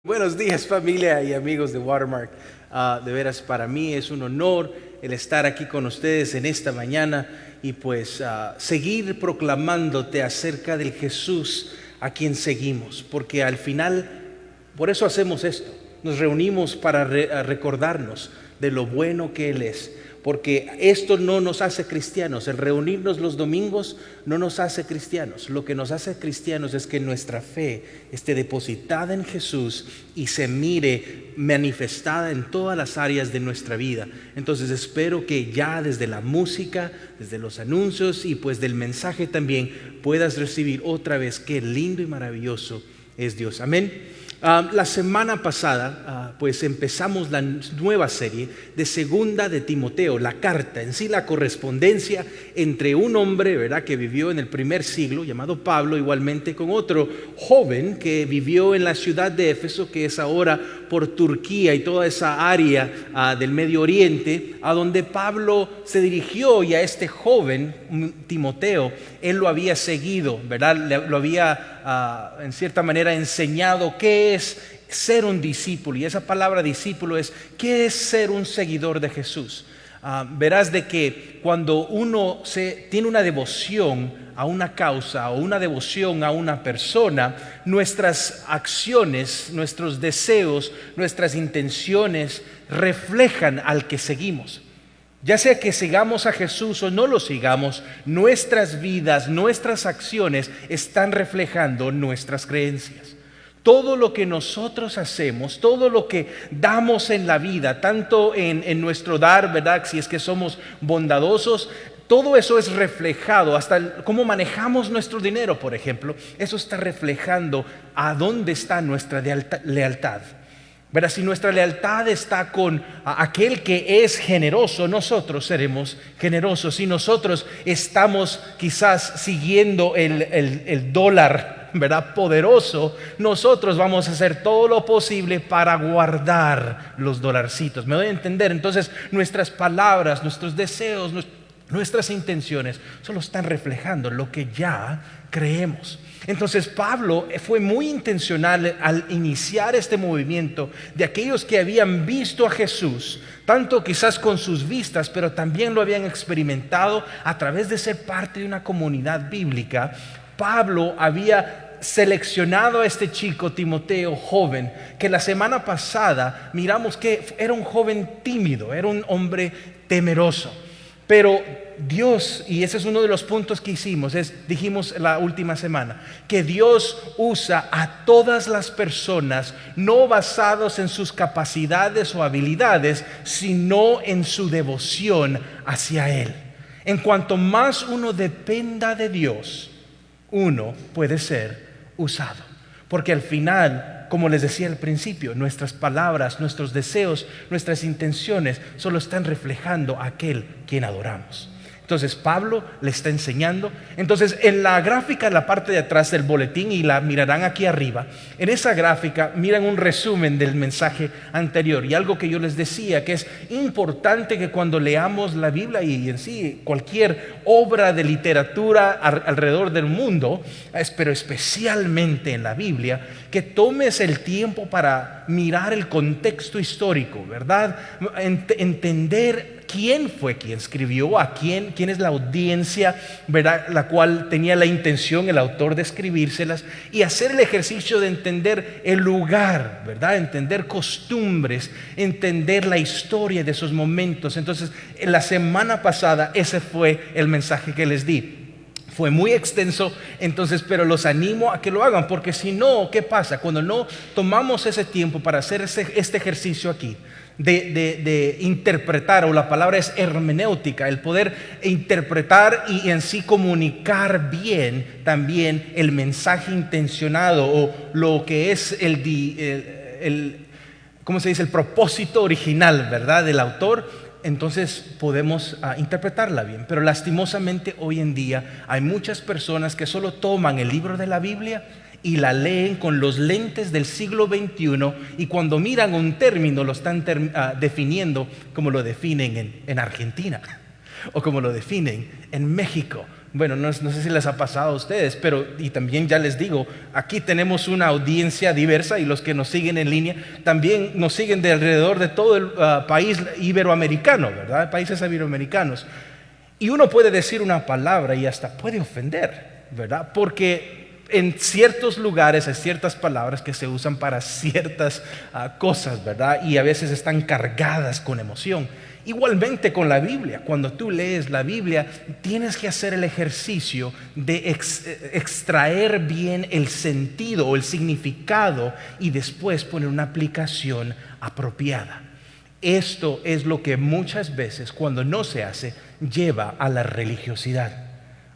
Buenos días, familia y amigos de Watermark. De veras, para mí es un honor el estar aquí con ustedes en esta mañana y pues seguir proclamándote acerca del Jesús a quien seguimos, porque al final, por eso hacemos esto, nos reunimos para recordarnos de lo bueno que Él es. Porque esto no nos hace cristianos, el reunirnos los domingos no nos hace cristianos. Lo que nos hace cristianos es que nuestra fe esté depositada en Jesús y se mire manifestada en todas las áreas de nuestra vida. Entonces espero que ya desde la música, desde los anuncios y pues del mensaje también puedas recibir otra vez qué lindo y maravilloso es Dios. Amén. La semana pasada pues empezamos la nueva serie de Segunda de Timoteo, la carta, en sí la correspondencia entre un hombre, ¿verdad?, que vivió en el primer siglo, llamado Pablo, igualmente con otro joven que vivió en la ciudad de Éfeso, que es ahora por Turquía y toda esa área del Medio Oriente, a donde Pablo se dirigió, y a este joven, Timoteo, él lo había seguido, ¿verdad? Lo había en cierta manera enseñado qué es ser un discípulo, y esa palabra discípulo es qué es ser un seguidor de Jesús. Verás de que cuando uno tiene una devoción a una causa o una devoción a una persona, nuestras acciones, nuestros deseos, nuestras intenciones reflejan al que seguimos. Ya sea que sigamos a Jesús o no lo sigamos, nuestras vidas, nuestras acciones están reflejando nuestras creencias. Todo lo que nosotros hacemos, todo lo que damos en la vida, tanto en nuestro dar, ¿verdad?, si es que somos bondadosos, todo eso es reflejado, hasta cómo manejamos nuestro dinero, por ejemplo, eso está reflejando a dónde está nuestra lealtad. ¿Verdad? Si nuestra lealtad está con aquel que es generoso, nosotros seremos generosos. Si nosotros estamos quizás siguiendo el dólar, ¿verdad?, poderoso, nosotros vamos a hacer todo lo posible para guardar los dolarcitos. ¿Me doy a entender? Entonces nuestras palabras, nuestros deseos, nuestras intenciones solo están reflejando lo que ya creemos. Entonces Pablo fue muy intencional al iniciar este movimiento de aquellos que habían visto a Jesús, tanto quizás con sus vistas, pero también lo habían experimentado a través de ser parte de una comunidad bíblica. Pablo había seleccionado a este chico, Timoteo, joven, que la semana pasada miramos que era un joven tímido, era un hombre temeroso. Pero Dios, y ese es uno de los puntos que dijimos la última semana, que Dios usa a todas las personas, no basados en sus capacidades o habilidades, sino en su devoción hacia Él. En cuanto más uno dependa de Dios, uno puede ser usado. Porque al final, como les decía al principio, nuestras palabras, nuestros deseos, nuestras intenciones solo están reflejando a aquel quien adoramos. Entonces Pablo le está enseñando. Entonces en la gráfica, en la parte de atrás del boletín, y la mirarán aquí arriba, en esa gráfica miran un resumen del mensaje anterior. Y algo que yo les decía, que es importante que cuando leamos la Biblia y en sí cualquier obra de literatura alrededor del mundo, pero especialmente en la Biblia, que tomes el tiempo para mirar el contexto histórico, ¿verdad? Entender quién fue quien escribió, quién es la audiencia, ¿verdad?, la cual tenía la intención el autor de escribírselas, y hacer el ejercicio de entender el lugar, ¿verdad?, entender costumbres, entender la historia de esos momentos. Entonces, en la semana pasada ese fue el mensaje que les di. Fue muy extenso, entonces, pero los animo a que lo hagan, porque si no, ¿qué pasa? Cuando no tomamos ese tiempo para hacer este ejercicio aquí, de interpretar, o la palabra es hermenéutica, el poder interpretar y en sí comunicar bien también el mensaje intencionado, o lo que es ¿cómo se dice?, el propósito original, ¿verdad?, del autor. Entonces podemos interpretarla bien. Pero lastimosamente hoy en día hay muchas personas que solo toman el libro de la Biblia y la leen con los lentes del siglo XXI, y cuando miran un término lo están definiendo como lo definen en Argentina o como lo definen en México, Bueno, no sé si les ha pasado a ustedes, pero y también ya les digo, aquí tenemos una audiencia diversa y los que nos siguen en línea también nos siguen de alrededor de todo el país iberoamericano, ¿verdad? Países iberoamericanos. Y uno puede decir una palabra y hasta puede ofender, ¿verdad? Porque en ciertos lugares hay ciertas palabras que se usan para ciertas cosas, ¿verdad? Y a veces están cargadas con emoción. Igualmente con la Biblia, cuando tú lees la Biblia, tienes que hacer el ejercicio de extraer bien el sentido o el significado y después poner una aplicación apropiada. Esto es lo que muchas veces, cuando no se hace, lleva a la religiosidad.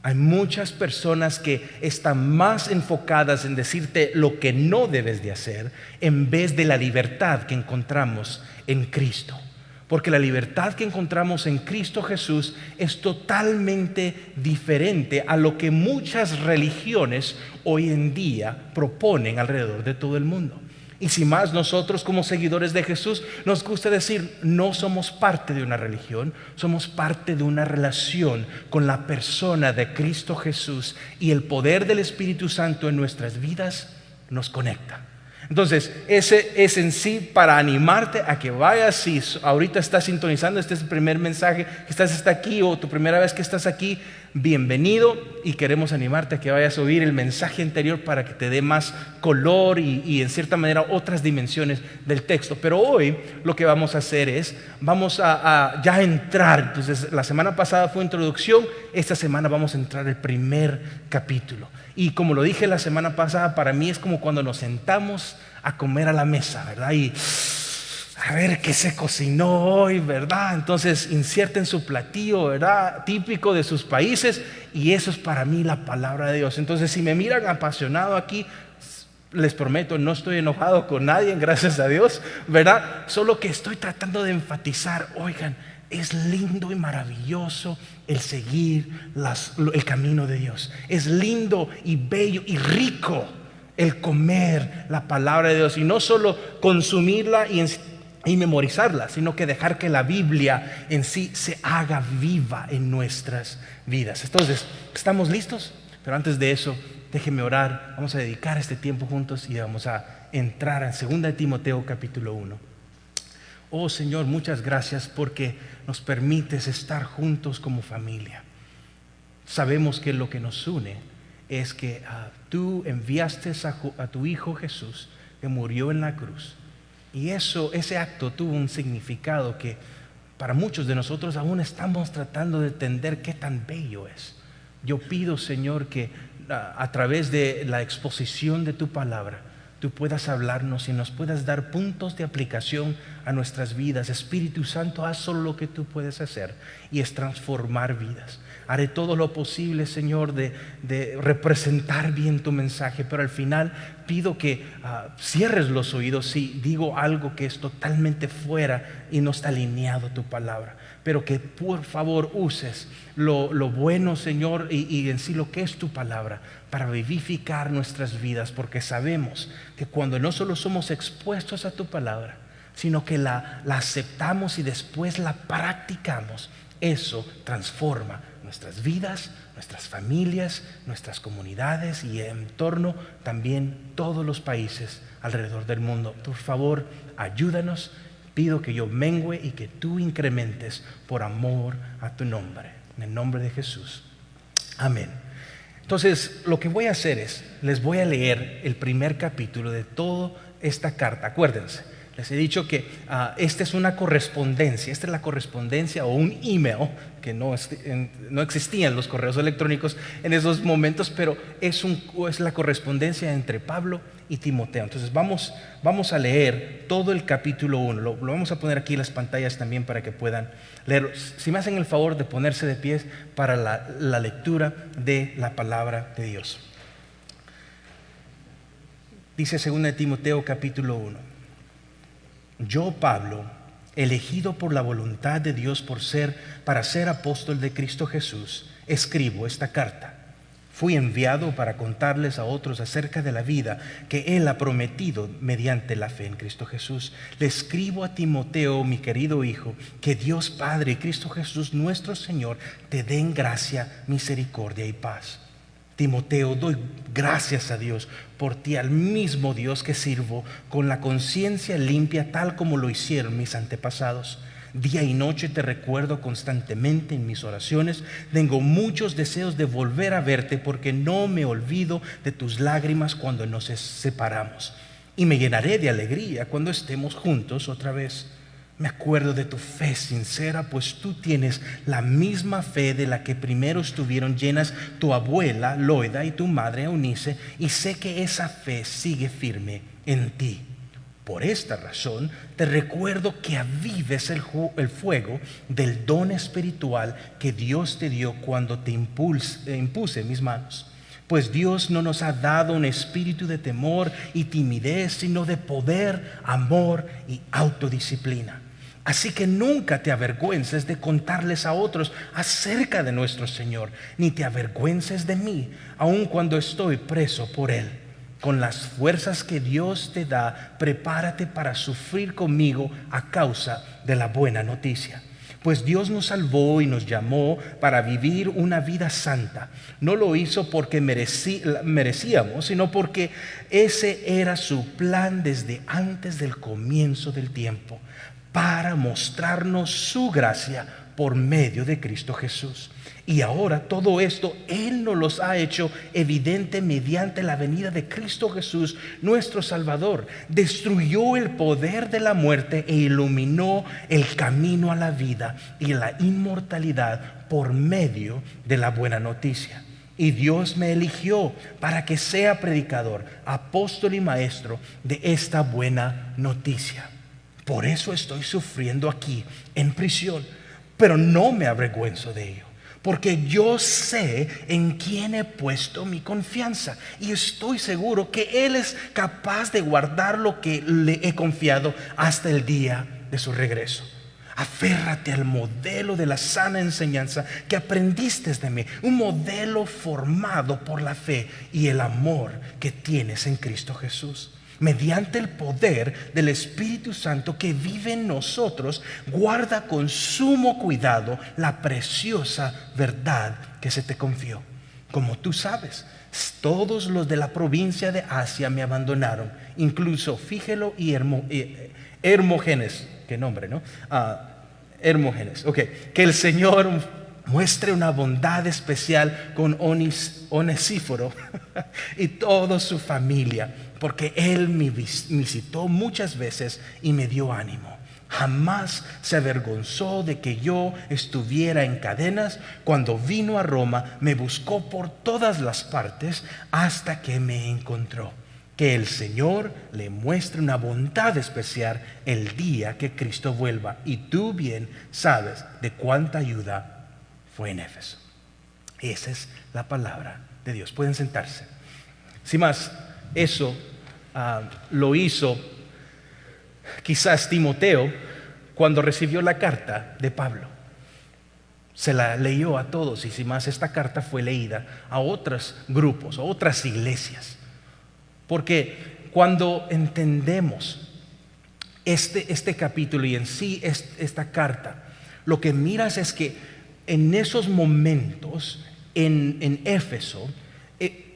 Hay muchas personas que están más enfocadas en decirte lo que no debes de hacer en vez de la libertad que encontramos en Cristo. Porque la libertad que encontramos en Cristo Jesús es totalmente diferente a lo que muchas religiones hoy en día proponen alrededor de todo el mundo. Y si más nosotros como seguidores de Jesús nos gusta decir, no somos parte de una religión, somos parte de una relación con la persona de Cristo Jesús, y el poder del Espíritu Santo en nuestras vidas nos conecta. Entonces, ese es en sí para animarte a que vayas. Si ahorita estás sintonizando, este es el primer mensaje que estás hasta aquí, o tu primera vez que estás aquí, bienvenido, y queremos animarte a que vayas a oír el mensaje anterior para que te dé más color y en cierta manera otras dimensiones del texto. Pero hoy lo que vamos a hacer es, vamos a ya entrar. Entonces, la semana pasada fue introducción, esta semana vamos a entrar el primer capítulo. Y como lo dije la semana pasada, para mí es como cuando nos sentamos a comer a la mesa, ¿verdad? Y a ver qué se cocinó hoy, ¿verdad? Entonces inserten su platillo, ¿verdad? Típico de sus países, y eso es para mí la palabra de Dios. Entonces, si me miran apasionado aquí, les prometo, no estoy enojado con nadie, gracias a Dios, ¿verdad? Solo que estoy tratando de enfatizar, oigan, es lindo y maravilloso el seguir el camino de Dios. Es lindo y bello y rico el comer la palabra de Dios, y no solo consumirla y memorizarla, sino que dejar que la Biblia en sí se haga viva en nuestras vidas. Entonces, ¿estamos listos? Pero antes de eso, déjenme orar. Vamos a dedicar este tiempo juntos y vamos a entrar en 2 de Timoteo capítulo 1. Oh Señor, muchas gracias porque nos permites estar juntos como familia. Sabemos que lo que nos une es que tú enviaste a tu Hijo Jesús, que murió en la cruz. Y ese acto tuvo un significado que para muchos de nosotros aún estamos tratando de entender qué tan bello es. Yo pido, Señor, que a través de la exposición de tu palabra, tú puedas hablarnos y nos puedas dar puntos de aplicación a nuestras vidas. Espíritu Santo, haz solo lo que tú puedes hacer, y es transformar vidas. Haré todo lo posible, Señor, de representar bien tu mensaje, pero al final pido que cierres los oídos si digo algo que es totalmente fuera y no está alineado a tu palabra. Pero que por favor uses lo bueno, Señor, y en sí lo que es tu palabra para vivificar nuestras vidas, porque sabemos que cuando no solo somos expuestos a tu palabra, sino que la aceptamos y después la practicamos, eso transforma nuestras vidas, nuestras familias, nuestras comunidades y en torno también todos los países alrededor del mundo. Por favor, ayúdanos. Pido que yo mengüe y que tú incrementes por amor a tu nombre. En el nombre de Jesús. Amén. Entonces, lo que voy a hacer es, les voy a leer el primer capítulo de toda esta carta. Acuérdense, les he dicho que esta es una correspondencia. Esta es la correspondencia o un email, que no existían los correos electrónicos en esos momentos, pero es la correspondencia entre Pablo y Timoteo. Entonces vamos a leer todo el capítulo 1. Lo vamos a poner aquí en las pantallas también para que puedan leerlo. Si me hacen el favor de ponerse de pies para la lectura de la palabra de Dios. Dice 2 de Timoteo capítulo 1. Yo, Pablo, elegido por la voluntad de Dios para ser apóstol de Cristo Jesús, escribo esta carta. Fui enviado para contarles a otros acerca de la vida que Él ha prometido mediante la fe en Cristo Jesús. Le escribo a Timoteo, mi querido hijo, que Dios Padre y Cristo Jesús nuestro Señor te den gracia, misericordia y paz. Timoteo, doy gracias a Dios por ti, al mismo Dios que sirvo, con la conciencia limpia tal como lo hicieron mis antepasados. Día y noche te recuerdo constantemente en mis oraciones. Tengo muchos deseos de volver a verte porque no me olvido de tus lágrimas cuando nos separamos. Y me llenaré de alegría cuando estemos juntos otra vez. Me acuerdo de tu fe sincera, pues tú tienes la misma fe de la que primero estuvieron llenas tu abuela Loida y tu madre Eunice, y sé que esa fe sigue firme en ti. Por esta razón te recuerdo que avives el fuego del don espiritual que Dios te dio cuando te impuse mis manos. Pues Dios no nos ha dado un espíritu de temor y timidez, sino de poder, amor y autodisciplina. Así que nunca te avergüences de contarles a otros acerca de nuestro Señor, ni te avergüences de mí, aun cuando estoy preso por Él. Con las fuerzas que Dios te da, prepárate para sufrir conmigo a causa de la buena noticia. Pues Dios nos salvó y nos llamó para vivir una vida santa. No lo hizo porque merecíamos, sino porque ese era su plan desde antes del comienzo del tiempo, para mostrarnos su gracia por medio de Cristo Jesús. Y ahora todo esto Él nos los ha hecho evidente mediante la venida de Cristo Jesús, nuestro Salvador. Destruyó el poder de la muerte e iluminó el camino a la vida y la inmortalidad por medio de la buena noticia. Y Dios me eligió para que sea predicador, apóstol y maestro de esta buena noticia. Por eso estoy sufriendo aquí en prisión, pero no me avergüenzo de ello, porque yo sé en quién he puesto mi confianza y estoy seguro que Él es capaz de guardar lo que le he confiado hasta el día de su regreso. Aférrate al modelo de la sana enseñanza que aprendiste de mí, un modelo formado por la fe y el amor que tienes en Cristo Jesús. Mediante el poder del Espíritu Santo que vive en nosotros, guarda con sumo cuidado la preciosa verdad que se te confió. Como tú sabes, todos los de la provincia de Asia me abandonaron, incluso Fígelo y Hermógenes. Qué nombre, ¿no? Hermógenes. Ok, que el Señor muestre una bondad especial con Onesíforo y toda su familia, porque Él me visitó muchas veces y me dio ánimo. Jamás se avergonzó de que yo estuviera en cadenas. Cuando vino a Roma, me buscó por todas las partes hasta que me encontró. Que el Señor le muestre una bondad especial el día que Cristo vuelva. Y tú bien sabes de cuánta ayuda fue en Éfeso. Esa es la palabra de Dios. Pueden sentarse. Sin más, eso lo hizo quizás Timoteo cuando recibió la carta de Pablo. Se la leyó a todos y sin más esta carta fue leída a otros grupos, a otras iglesias. Porque cuando entendemos este capítulo y en sí esta carta, lo que miras es que en esos momentos en Éfeso,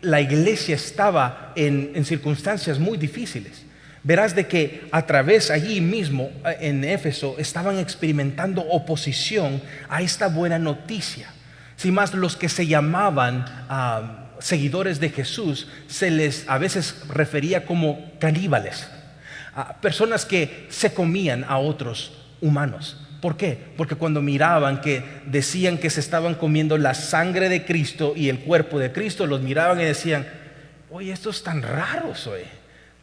la iglesia estaba en circunstancias muy difíciles. Verás de que a través allí mismo en Éfeso estaban experimentando oposición a esta buena noticia. Sin más, los que se llamaban seguidores de Jesús se les a veces refería como caníbales, personas que se comían a otros humanos. ¿Por qué? Porque cuando miraban que decían que se estaban comiendo la sangre de Cristo y el cuerpo de Cristo, los miraban y decían: oye, estos están raros hoy,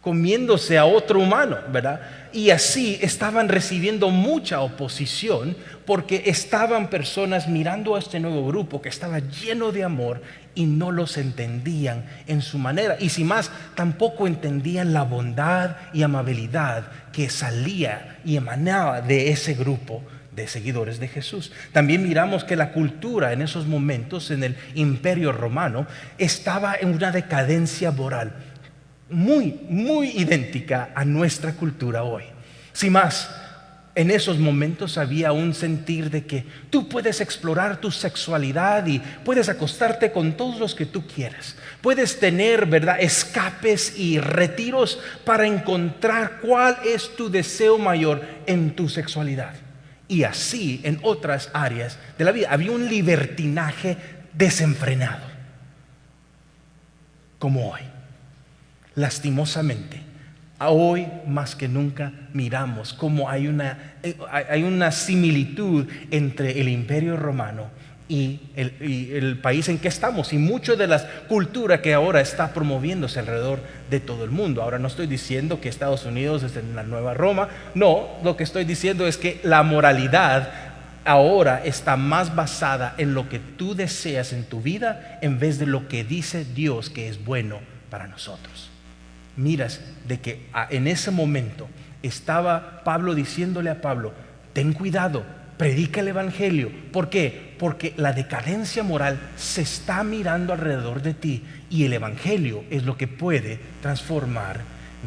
comiéndose a otro humano, ¿verdad? Y así estaban recibiendo mucha oposición porque estaban personas mirando a este nuevo grupo que estaba lleno de amor y no los entendían en su manera. Y sin más, tampoco entendían la bondad y amabilidad que salía y emanaba de ese grupo de seguidores de Jesús. También miramos que la cultura en esos momentos en el Imperio Romano estaba en una decadencia moral muy idéntica a nuestra cultura hoy. Sin más, en esos momentos había un sentir de que tú puedes explorar tu sexualidad y puedes acostarte con todos los que tú quieras. Puedes tener, ¿verdad?, escapes y retiros para encontrar cuál es tu deseo mayor en tu sexualidad. Y así en otras áreas de la vida había un libertinaje desenfrenado, como hoy. Lastimosamente, hoy más que nunca miramos cómo hay una similitud entre el Imperio Romano y el país en que estamos, y mucho de la cultura que ahora está promoviéndose alrededor de todo el mundo. Ahora no estoy diciendo que Estados Unidos es la nueva Roma, no, lo que estoy diciendo es que la moralidad ahora está más basada en lo que tú deseas en tu vida en vez de lo que dice Dios que es bueno para nosotros. Miras de que en ese momento estaba Pablo diciéndole a Pablo: ten cuidado, predica el evangelio. ¿Por qué? Porque la decadencia moral se está mirando alrededor de ti y el evangelio es lo que puede transformar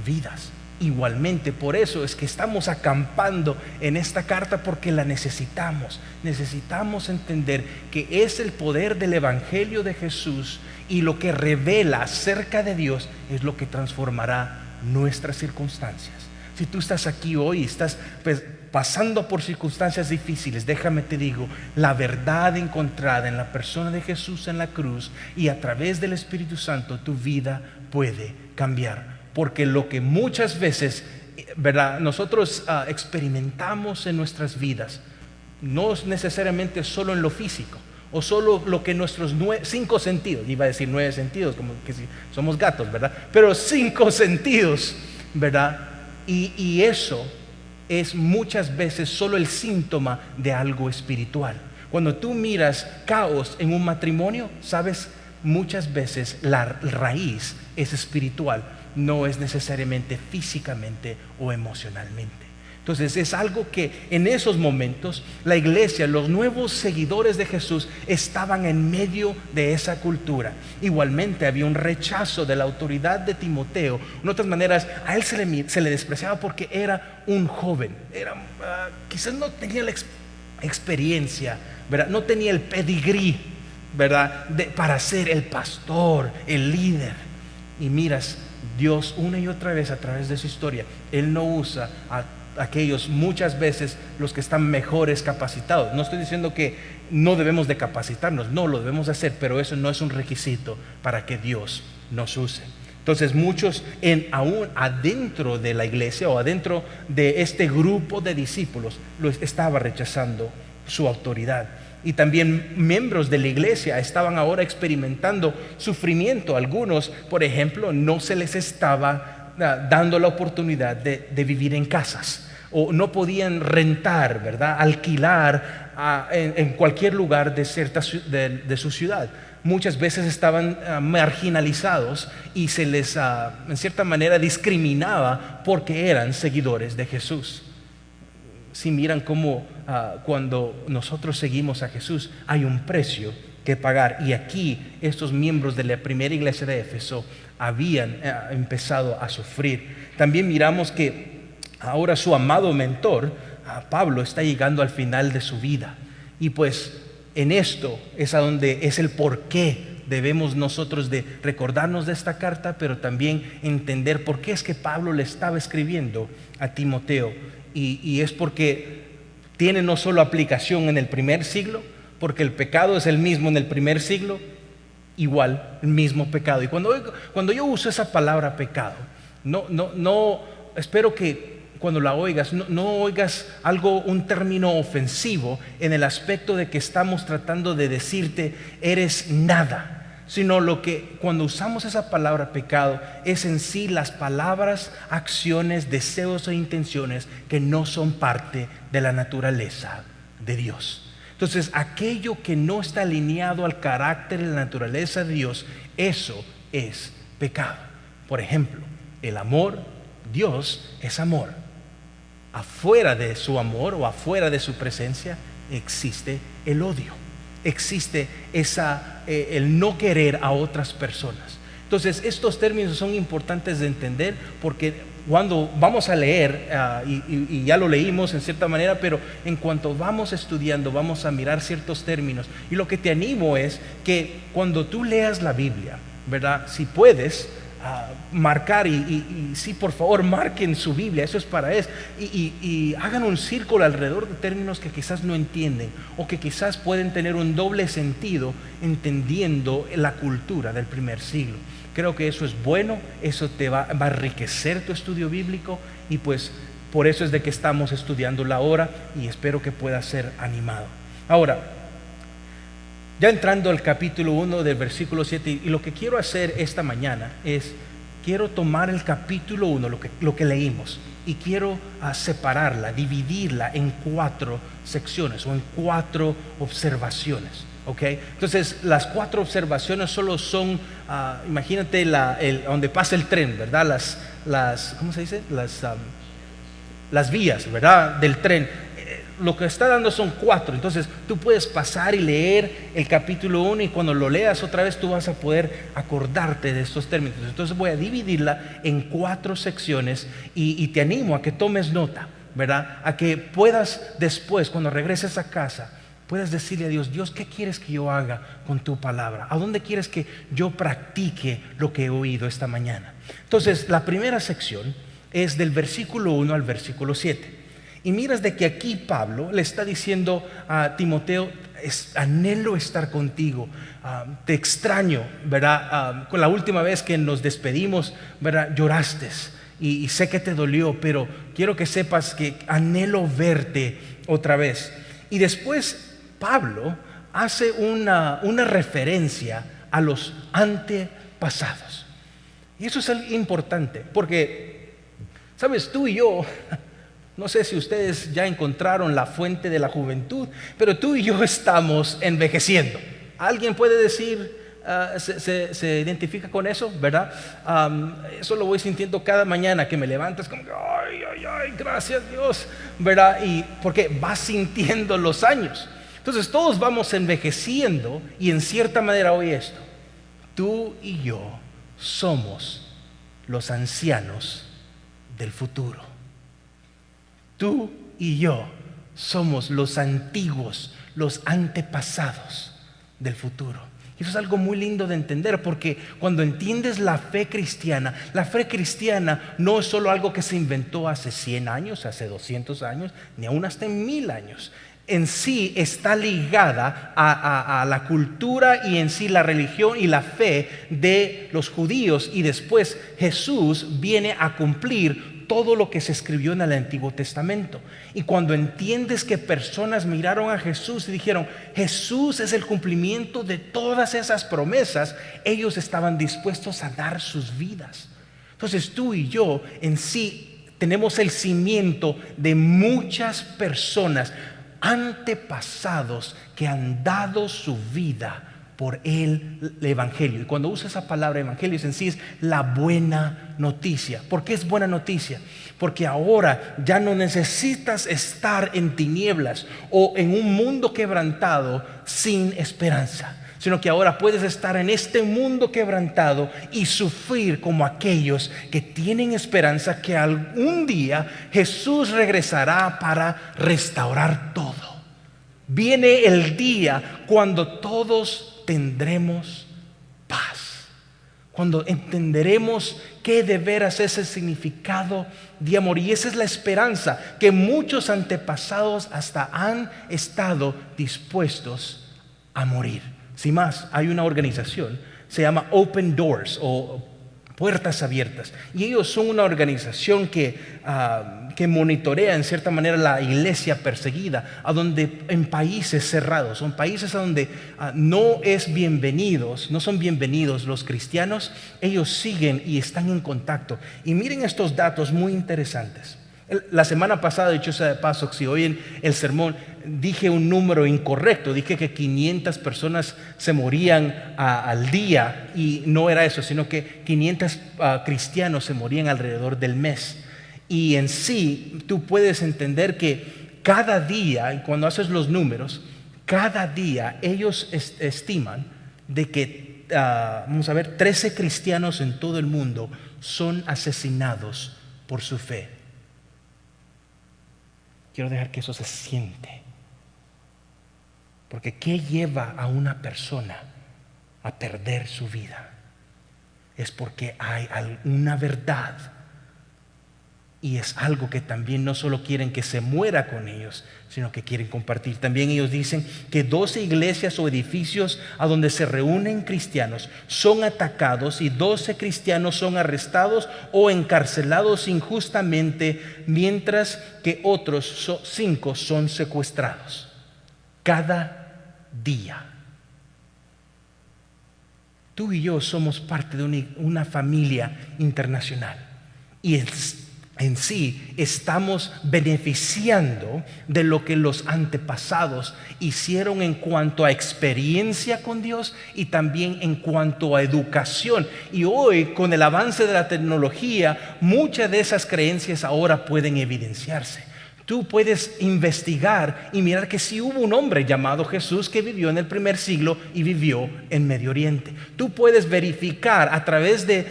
vidas. Igualmente, por eso es que estamos acampando en esta carta, porque la necesitamos. Necesitamos entender que es el poder del evangelio de Jesús, y lo que revela acerca de Dios es lo que transformará nuestras circunstancias. Si tú estás aquí hoy y estás pasando por circunstancias difíciles, déjame te digo, la verdad encontrada en la persona de Jesús en la cruz y a través del Espíritu Santo, tu vida puede cambiar. Porque lo que muchas veces, ¿verdad?, nosotros experimentamos en nuestras vidas, no es necesariamente solo en lo físico, o solo lo que nuestros 5 sentidos, iba a decir 9 sentidos, como que si somos gatos, ¿verdad? Pero 5 sentidos, ¿verdad? Y eso es muchas veces solo el síntoma de algo espiritual. Cuando tú miras caos en un matrimonio, sabes, muchas veces la raíz es espiritual, no es necesariamente físicamente o emocionalmente. Entonces es algo que en esos momentos la iglesia, los nuevos seguidores de Jesús, estaban en medio de esa cultura. Igualmente había un rechazo de la autoridad de Timoteo. En otras maneras, a él se le despreciaba porque era un joven, quizás no tenía la experiencia, ¿verdad?, no tenía el pedigrí, ¿verdad?, para ser el pastor, el líder. Y miras, Dios una y otra vez a través de su historia, Él no usa a aquellos, muchas veces los que están mejores capacitados. No estoy diciendo que no debemos de capacitarnos, no, lo debemos hacer, pero eso no es un requisito para que Dios nos use. Entonces muchos aún adentro de la iglesia o adentro de este grupo de discípulos estaba rechazando su autoridad. Y también miembros de la iglesia estaban ahora experimentando sufrimiento. Algunos, por ejemplo, no se les estaba dando la oportunidad de vivir en casas, o no podían rentar, ¿verdad?, alquilar en cualquier lugar de su ciudad. Muchas veces estaban marginalizados y se les en cierta manera discriminaba porque eran seguidores de Jesús. Si miran cómo cuando nosotros seguimos a Jesús hay un precio que pagar, y aquí estos miembros de la primera iglesia de Éfeso habían empezado a sufrir. También miramos que ahora su amado mentor, Pablo, está llegando al final de su vida, y pues en esto es a donde es el por qué debemos nosotros de recordarnos de esta carta, pero también entender por qué es que Pablo le estaba escribiendo a Timoteo. Y es porque tiene no solo aplicación en el primer siglo, porque el pecado es el mismo en el primer siglo, igual el mismo pecado. Y cuando yo uso esa palabra pecado, no espero que cuando la oigas no oigas un término ofensivo en el aspecto de que estamos tratando de decirte eres nada, sino lo que cuando usamos esa palabra pecado es en sí las palabras, acciones, deseos e intenciones que no son parte de la naturaleza de Dios. Entonces, aquello que no está alineado al carácter y la naturaleza de Dios, eso es pecado. Por ejemplo, el amor, Dios es amor. afuera de su amor o afuera de su presencia existe el odio, existe el no querer a otras personas. Entonces estos términos son importantes de entender, porque cuando vamos a leer, y ya lo leímos en cierta manera, pero en cuanto vamos estudiando vamos a mirar ciertos términos, y lo que te animo es que cuando tú leas la Biblia, ¿verdad? Si puedes marcar, y sí, por favor, marquen su Biblia, eso es para eso, y hagan un círculo alrededor de términos que quizás no entienden, o que quizás pueden tener un doble sentido entendiendo la cultura del primer siglo. Creo que eso es bueno, eso te va a enriquecer tu estudio bíblico, y pues por eso es de que estamos estudiando ahora, y espero que pueda ser animado. Ahora, ya entrando al capítulo 1 del versículo 7, y lo que quiero hacer esta mañana es, quiero tomar el capítulo 1, lo que leímos, y quiero separarla, dividirla en 4 secciones o en 4 observaciones. Okay. Entonces las 4 observaciones solo son, imagínate donde pasa el tren, ¿verdad? ¿Cómo se dice? Las vías, ¿verdad? Del tren. Lo que está dando son 4, entonces tú puedes pasar y leer el capítulo 1, y cuando lo leas otra vez tú vas a poder acordarte de estos términos. Entonces voy a dividirla en 4 secciones, y te animo a que tomes nota, ¿verdad? A que puedas después, cuando regreses a casa, puedes decirle a Dios: Dios, ¿qué quieres que yo haga con tu palabra? ¿A dónde quieres que yo practique lo que he oído esta mañana? Entonces, la primera sección es del versículo 1 al versículo 7. Y miras de que aquí Pablo le está diciendo a Timoteo: anhelo estar contigo, te extraño, ¿verdad? Con la última vez que nos despedimos, ¿verdad? Lloraste, y sé que te dolió, pero quiero que sepas que anhelo verte otra vez. Y después Pablo hace una referencia a los antepasados. Y eso es algo importante, porque, ¿sabes? Tú y yo, no sé si ustedes ya encontraron la fuente de la juventud, pero tú y yo estamos envejeciendo. ¿Alguien puede decir, se identifica con eso, verdad? Eso lo voy sintiendo cada mañana que me levantas, como que, ay, gracias Dios, ¿verdad? Y porque vas sintiendo los años. Entonces todos vamos envejeciendo, y en cierta manera, oye esto: tú y yo somos los ancianos del futuro. Tú y yo somos los antiguos, los antepasados del futuro. Y eso es algo muy lindo de entender, porque cuando entiendes la fe cristiana no es solo algo que se inventó hace 100 años, hace 200 años, ni aún hasta en 1000 años. En sí está ligada a la cultura, y en sí la religión y la fe de los judíos, y después Jesús viene a cumplir todo lo que se escribió en el Antiguo Testamento. Y cuando entiendes que personas miraron a Jesús y dijeron: Jesús es el cumplimiento de todas esas promesas, ellos estaban dispuestos a dar sus vidas. Entonces tú y yo en sí tenemos el cimiento de muchas personas, antepasados, que han dado su vida por el Evangelio. Y cuando usa esa palabra evangelio, en sí es la buena noticia. ¿Por qué es buena noticia? Porque ahora ya no necesitas estar en tinieblas o en un mundo quebrantado sin esperanza, sino que ahora puedes estar en este mundo quebrantado y sufrir como aquellos que tienen esperanza que algún día Jesús regresará para restaurar todo. Viene el día cuando todos tendremos paz, cuando entenderemos qué de veras es el significado de amor. Y esa es la esperanza que muchos antepasados hasta han estado dispuestos a morir. Sin más, hay una organización, se llama Open Doors o Puertas Abiertas, y ellos son una organización que monitorea en cierta manera la iglesia perseguida, a donde en países cerrados, son países a donde no son bienvenidos los cristianos, ellos siguen y están en contacto. Y miren estos datos muy interesantes. La semana pasada, dicho sea de paso, si oyen el sermón, dije un número incorrecto. Dije que 500 personas se morían al día, y no era eso, sino que 500 cristianos se morían alrededor del mes. Y en sí, tú puedes entender que cada día, y cuando haces los números, cada día ellos estiman de que, vamos a ver, 13 cristianos en todo el mundo son asesinados por su fe. Quiero dejar que eso se siente. Porque ¿qué lleva a una persona a perder su vida? Es porque hay una verdad. Y es algo que también no solo quieren que se muera con ellos, sino que quieren compartir. También ellos dicen que 12 iglesias o edificios a donde se reúnen cristianos son atacados y 12 cristianos son arrestados o encarcelados injustamente, mientras que otros 5 son secuestrados. Cada día. Tú y yo somos parte de una familia internacional. Y en sí estamos beneficiando de lo que los antepasados hicieron en cuanto a experiencia con Dios y también en cuanto a educación. Y hoy, con el avance de la tecnología, muchas de esas creencias ahora pueden evidenciarse. Tú puedes investigar y mirar que sí hubo un hombre llamado Jesús que vivió en el primer siglo y vivió en Medio Oriente. Tú puedes verificar a través de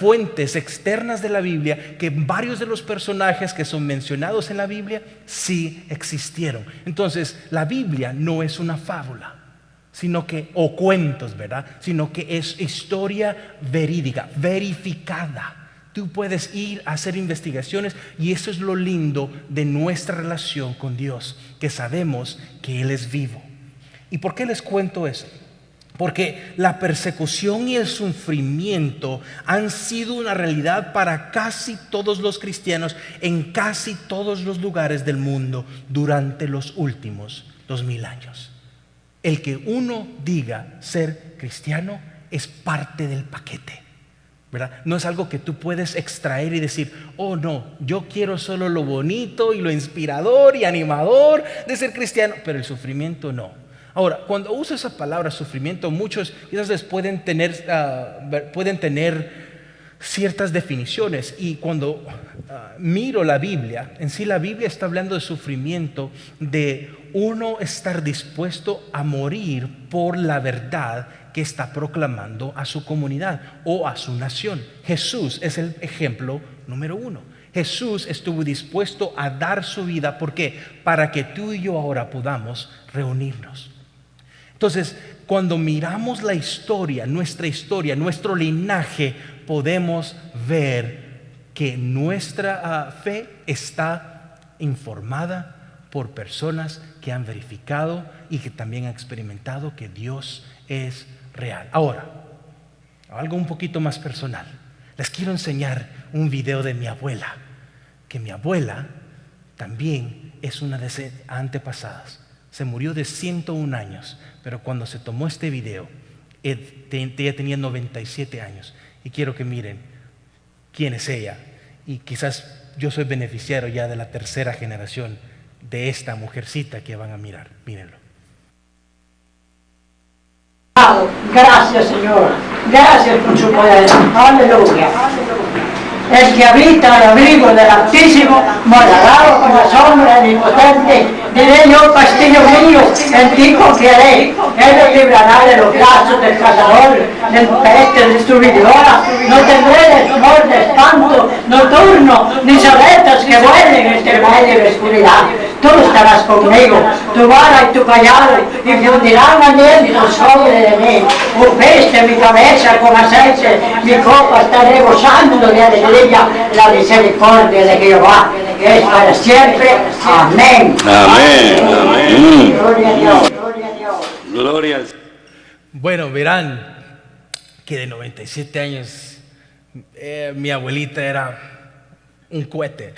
fuentes externas de la Biblia que varios de los personajes que son mencionados en la Biblia sí existieron. Entonces, la Biblia no es una fábula, o cuentos, ¿verdad? Sino que es historia verídica, verificada. Tú puedes ir a hacer investigaciones y eso es lo lindo de nuestra relación con Dios, que sabemos que Él es vivo. ¿Y por qué les cuento eso? Porque la persecución y el sufrimiento han sido una realidad para casi todos los cristianos en casi todos los lugares del mundo durante los últimos 2000 años. El que uno diga ser cristiano es parte del paquete, ¿verdad? No es algo que tú puedes extraer y decir, oh no, yo quiero solo lo bonito y lo inspirador y animador de ser cristiano, pero el sufrimiento no. Ahora, cuando uso esa palabra sufrimiento, muchos quizás pueden tener ciertas definiciones, y cuando miro la Biblia, en sí la Biblia está hablando de sufrimiento, de uno estar dispuesto a morir por la verdad que está proclamando a su comunidad o a su nación. Jesús es el ejemplo número 1. Jesús estuvo dispuesto a dar su vida. ¿Por qué? Para que tú y yo ahora podamos reunirnos. Entonces, cuando miramos la historia, nuestro linaje, podemos ver que nuestra fe está informada por personas que han verificado y que también han experimentado que Dios es real. Ahora, algo un poquito más personal. Les quiero enseñar un video de mi abuela, que mi abuela también es una de sus antepasadas. Se murió de 101 años, pero cuando se tomó este video, ella tenía 97 años. Y quiero que miren quién es ella. Y quizás yo soy beneficiario ya de la tercera generación de esta mujercita que van a mirar. Mírenlo. Gracias, Señor. Gracias por su poder. Aleluya. El que habita al abrigo del Altísimo morará con la sombra del Impotente. Diré yo, castillo mío, en ti confiaré. Él te librará de los brazos del cazador, del peste destruidora. No tendré temor de espanto nocturno, ni saetas que vuelen entre medio de oscuridad. Tú estarás conmigo, tu vara y tu callado, y fundirán aliento sobre de mí. Ungiste mi cabeza con aceite, mi copa está rebosando de alegría. La misericordia de Jehová es para siempre. Amén. Amén. Amén. Gloria a Dios. Gloria a Dios. Gloria al Bueno, verán que de 97 años mi abuelita era un cohete.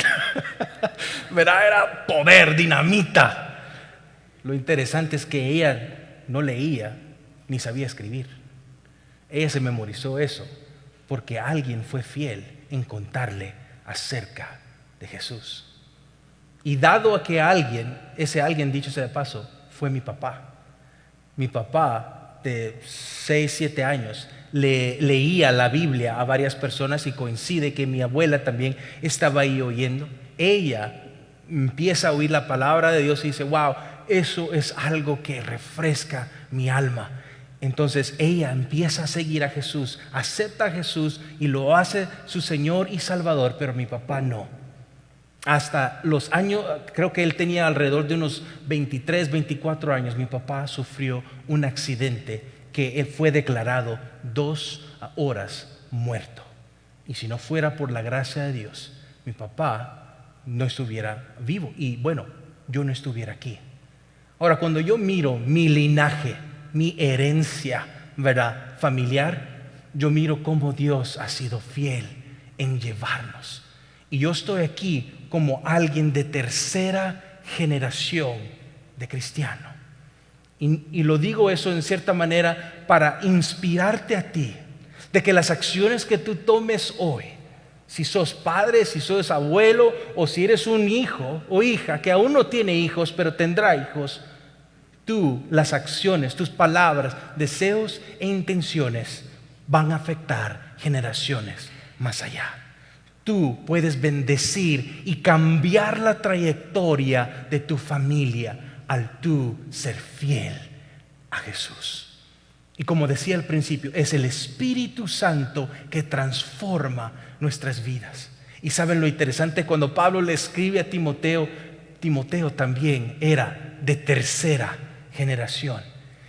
¿Verdad? Era poder, dinamita. Lo interesante es que ella no leía ni sabía escribir. Ella se memorizó eso porque alguien fue fiel en contarle acerca de Jesús. Y dado a que ese alguien, dicho sea de paso, fue mi papá. Mi papá de 6, 7 años leía la Biblia a varias personas y coincide que mi abuela también estaba ahí oyendo. Ella empieza a oír la palabra de Dios y dice, wow, eso es algo que refresca mi alma. Entonces ella empieza a seguir a Jesús, acepta a Jesús y lo hace su Señor y Salvador, pero mi papá no. Hasta los años, creo que él tenía alrededor de unos 23, 24 años, mi papá sufrió un accidente que él fue declarado 2 horas muerto. Y si no fuera por la gracia de Dios, mi papá no estuviera vivo y bueno, yo no estuviera aquí. Ahora, cuando yo miro mi linaje, mi herencia, ¿verdad?, familiar, yo miro cómo Dios ha sido fiel en llevarnos. Y yo estoy aquí como alguien de tercera generación de cristiano. Y lo digo eso en cierta manera para inspirarte a ti, de que las acciones que tú tomes hoy, si sos padre, si sos abuelo o si eres un hijo o hija que aún no tiene hijos pero tendrá hijos, tú, las acciones, tus palabras, deseos e intenciones van a afectar generaciones más allá. Tú puedes bendecir y cambiar la trayectoria de tu familia al tú ser fiel a Jesús. Y como decía al principio, es el Espíritu Santo que transforma nuestras vidas. Y saben lo interesante, cuando Pablo le escribe a Timoteo, Timoteo también era de tercera generación.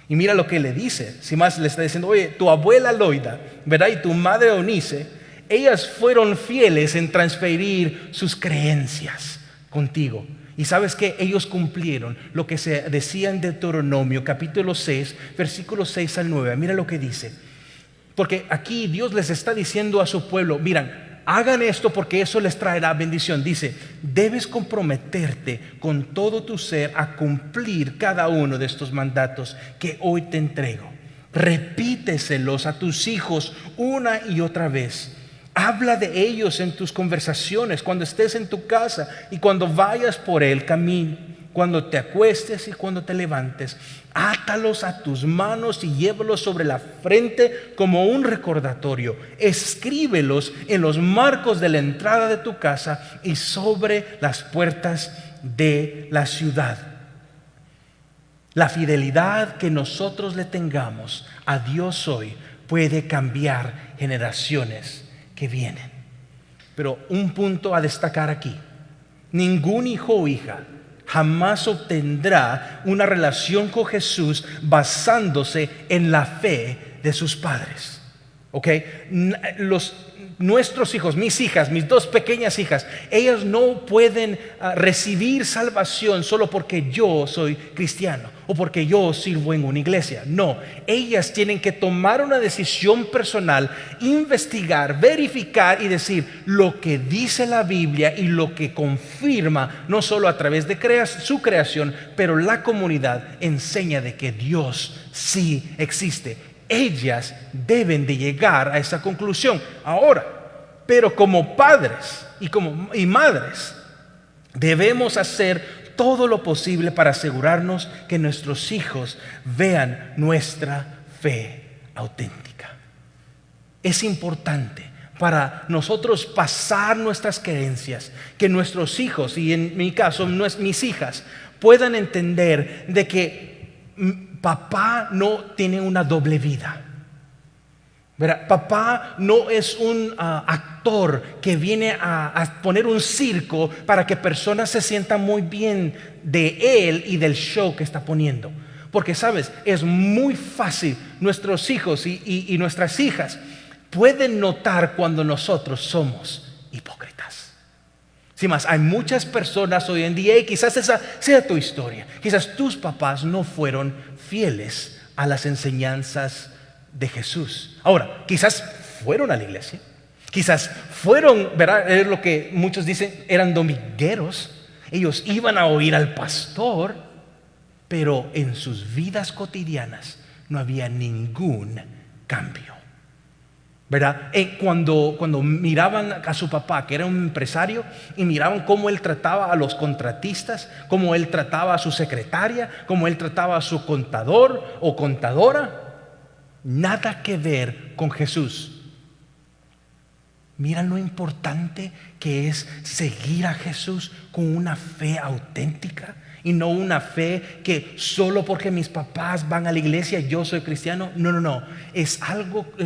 Y mira lo que le dice, si más le está diciendo, oye, tu abuela Loida, ¿verdad?, y tu madre Eunice, ellas fueron fieles en transferir sus creencias contigo. Y sabes que ellos cumplieron lo que se decía en Deuteronomio capítulo 6, versículos 6 al 9. Mira lo que dice. Porque aquí Dios les está diciendo a su pueblo, miren, hagan esto porque eso les traerá bendición. Dice, debes comprometerte con todo tu ser a cumplir cada uno de estos mandatos que hoy te entrego. Repíteselos a tus hijos una y otra vez. Habla de ellos en tus conversaciones, cuando estés en tu casa y cuando vayas por el camino, cuando te acuestes y cuando te levantes. Átalos a tus manos y llévalos sobre la frente como un recordatorio. Escríbelos en los marcos de la entrada de tu casa y sobre las puertas de la ciudad. La fidelidad que nosotros le tengamos a Dios hoy puede cambiar generaciones que vienen. Pero un punto a destacar aquí: ningún hijo o hija jamás obtendrá una relación con Jesús basándose en la fe de sus padres. ¿Ok? Nuestros hijos, mis hijas, mis 2 pequeñas hijas, ellas no pueden recibir salvación solo porque yo soy cristiano o porque yo sirvo en una iglesia. No, ellas tienen que tomar una decisión personal, investigar, verificar y decir lo que dice la Biblia y lo que confirma, no solo a través de su creación, pero la comunidad enseña de que Dios sí existe. Ellas deben de llegar a esa conclusión. Ahora, pero como padres y madres, debemos hacer todo lo posible para asegurarnos que nuestros hijos vean nuestra fe auténtica. Es importante para nosotros pasar nuestras creencias, que nuestros hijos, y en mi caso mis hijas, puedan entender de que papá no tiene una doble vida. ¿Verdad? Papá no es un actor que viene a poner un circo para que personas se sientan muy bien de él y del show que está poniendo. Porque, ¿sabes? Es muy fácil. Nuestros hijos y nuestras hijas pueden notar cuando nosotros somos hipócritas. Sin más, hay muchas personas hoy en día, y quizás esa sea tu historia. Quizás tus papás no fueron fieles a las enseñanzas de Jesús. Ahora, quizás fueron a la iglesia, quizás fueron, ¿verdad? Es lo que muchos dicen, eran domingueros. Ellos iban a oír al pastor, pero en sus vidas cotidianas no había ningún cambio. ¿Verdad? Cuando miraban a su papá, que era un empresario, y miraban cómo él trataba a los contratistas, cómo él trataba a su secretaria, cómo él trataba a su contador o contadora, nada que ver con Jesús. Mira lo importante que es seguir a Jesús con una fe auténtica y no una fe que solo porque mis papás van a la iglesia yo soy cristiano. No. Es